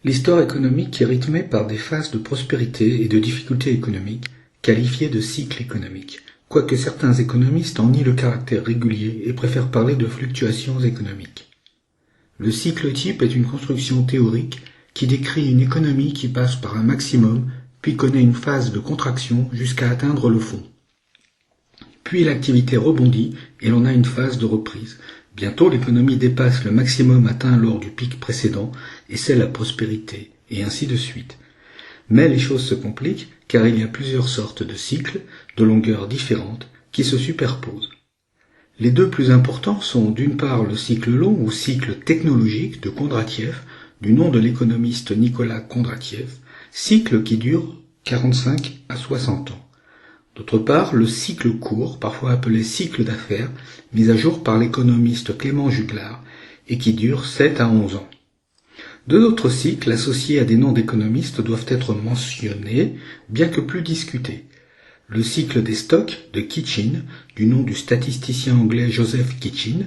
L'histoire économique est rythmée par des phases de prospérité et de difficultés économiques, qualifiées de cycles économiques, quoique certains économistes en nient le caractère régulier et préfèrent parler de fluctuations économiques. Le cycle type est une construction théorique qui décrit une économie qui passe par un maximum, puis connaît une phase de contraction jusqu'à atteindre le fond. Puis l'activité rebondit et l'on a une phase de reprise. Bientôt l'économie dépasse le maximum atteint lors du pic précédent et c'est la prospérité, et ainsi de suite. Mais les choses se compliquent car il y a plusieurs sortes de cycles, de longueurs différentes, qui se superposent. Les deux plus importants sont d'une part le cycle long ou cycle technologique de Kondratiev, du nom de l'économiste Nicolas Kondratiev, cycle qui dure 45 à 60 ans. D'autre part, le cycle court, parfois appelé cycle d'affaires, mis à jour par l'économiste Clément Juglar, et qui dure 7 à 11 ans. Deux autres cycles associés à des noms d'économistes doivent être mentionnés, bien que plus discutés. Le cycle des stocks de Kitchin, du nom du statisticien anglais Joseph Kitchin,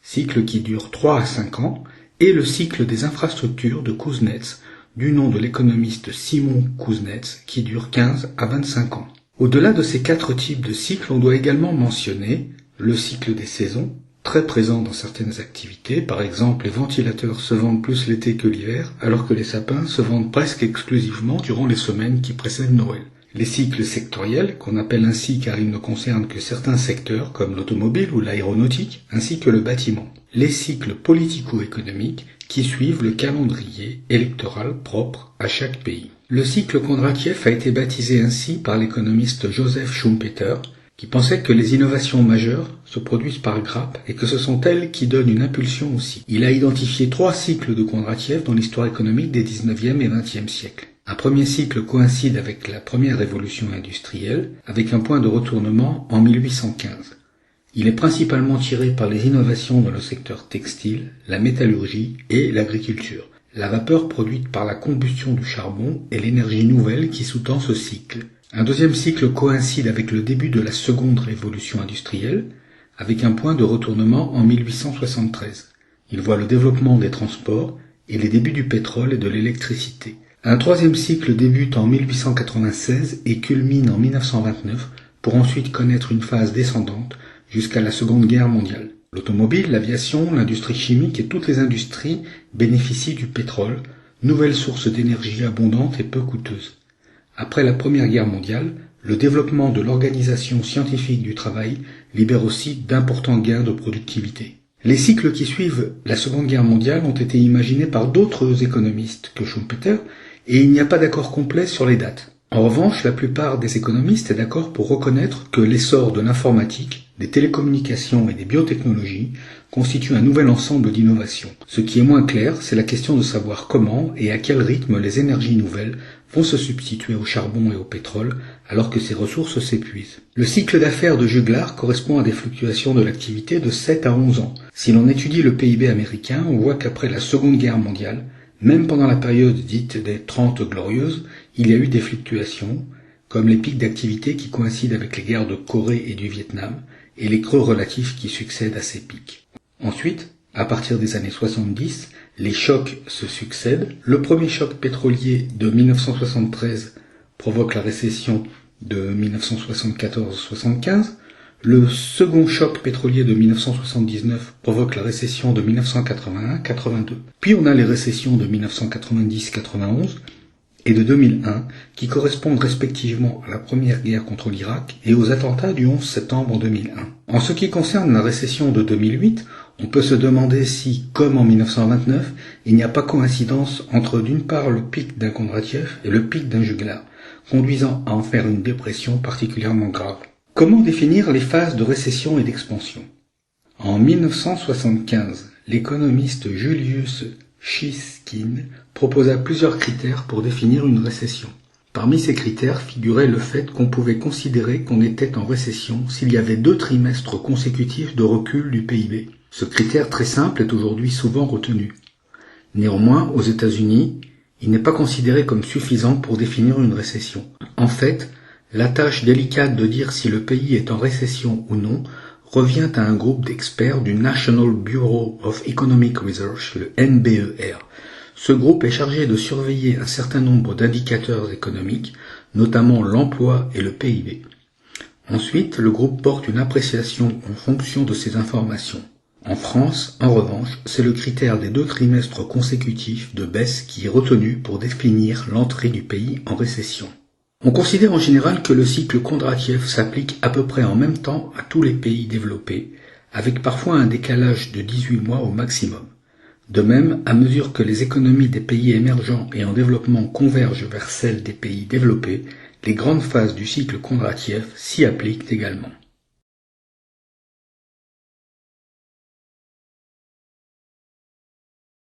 cycle qui dure 3 à 5 ans, et le cycle des infrastructures de Kuznets, du nom de l'économiste Simon Kuznets, qui dure 15 à 25 ans. Au-delà de ces quatre types de cycles, on doit également mentionner le cycle des saisons, très présent dans certaines activités. Par exemple, les ventilateurs se vendent plus l'été que l'hiver, alors que les sapins se vendent presque exclusivement durant les semaines qui précèdent Noël. Les cycles sectoriels, qu'on appelle ainsi car ils ne concernent que certains secteurs comme l'automobile ou l'aéronautique, ainsi que le bâtiment. Les cycles politico-économiques qui suivent le calendrier électoral propre à chaque pays. Le cycle Kondratiev a été baptisé ainsi par l'économiste Joseph Schumpeter, qui pensait que les innovations majeures se produisent par grappes et que ce sont elles qui donnent une impulsion au cycle. Il a identifié 3 cycles de Kondratiev dans l'histoire économique des 19e et 20e siècles. Un premier cycle coïncide avec la première révolution industrielle, avec un point de retournement en 1815. Il est principalement tiré par les innovations dans le secteur textile, la métallurgie et l'agriculture. La vapeur produite par la combustion du charbon est l'énergie nouvelle qui sous-tend ce cycle. Un deuxième cycle coïncide avec le début de la seconde révolution industrielle, avec un point de retournement en 1873. Il voit le développement des transports et les débuts du pétrole et de l'électricité. Un troisième cycle débute en 1896 et culmine en 1929 pour ensuite connaître une phase descendante jusqu'à la Seconde Guerre mondiale. L'automobile, l'aviation, l'industrie chimique et toutes les industries bénéficient du pétrole, nouvelle source d'énergie abondante et peu coûteuse. Après la Première Guerre mondiale, le développement de l'organisation scientifique du travail libère aussi d'importants gains de productivité. Les cycles qui suivent la Seconde Guerre mondiale ont été imaginés par d'autres économistes que Schumpeter et il n'y a pas d'accord complet sur les dates. En revanche, la plupart des économistes est d'accord pour reconnaître que l'essor de l'informatique, des télécommunications et des biotechnologies constitue un nouvel ensemble d'innovations. Ce qui est moins clair, c'est la question de savoir comment et à quel rythme les énergies nouvelles vont se substituer au charbon et au pétrole alors que ces ressources s'épuisent. Le cycle d'affaires de Juglar correspond à des fluctuations de l'activité de 7 à 11 ans. Si l'on étudie le PIB américain, on voit qu'après la Seconde Guerre mondiale, même pendant la période dite des 30 glorieuses, il y a eu des fluctuations, comme les pics d'activité qui coïncident avec les guerres de Corée et du Vietnam, et les creux relatifs qui succèdent à ces pics. Ensuite, à partir des années 70, les chocs se succèdent. Le premier choc pétrolier de 1973 provoque la récession de 1974-75. Le second choc pétrolier de 1979 provoque la récession de 1981-82. Puis on a les récessions de 1990-91 et de 2001 qui correspondent respectivement à la première guerre contre l'Irak et aux attentats du 11 septembre 2001. En ce qui concerne la récession de 2008, on peut se demander si, comme en 1929, il n'y a pas coïncidence entre d'une part le pic d'un Kondratiev et le pic d'un Juglar, conduisant à en faire une dépression particulièrement grave. Comment définir les phases de récession et d'expansion ? En 1975, l'économiste Julius Shishkin proposa plusieurs critères pour définir une récession. Parmi ces critères figurait le fait qu'on pouvait considérer qu'on était en récession s'il y avait 2 trimestres consécutifs de recul du PIB. Ce critère très simple est aujourd'hui souvent retenu. Néanmoins, aux États-Unis, il n'est pas considéré comme suffisant pour définir une récession. En fait, la tâche délicate de dire si le pays est en récession ou non revient à un groupe d'experts du National Bureau of Economic Research, le NBER. Ce groupe est chargé de surveiller un certain nombre d'indicateurs économiques, notamment l'emploi et le PIB. Ensuite, le groupe porte une appréciation en fonction de ces informations. En France, en revanche, c'est le critère des 2 trimestres consécutifs de baisse qui est retenu pour définir l'entrée du pays en récession. On considère en général que le cycle Kondratiev s'applique à peu près en même temps à tous les pays développés, avec parfois un décalage de 18 mois au maximum. De même, à mesure que les économies des pays émergents et en développement convergent vers celles des pays développés, les grandes phases du cycle Kondratiev s'y appliquent également.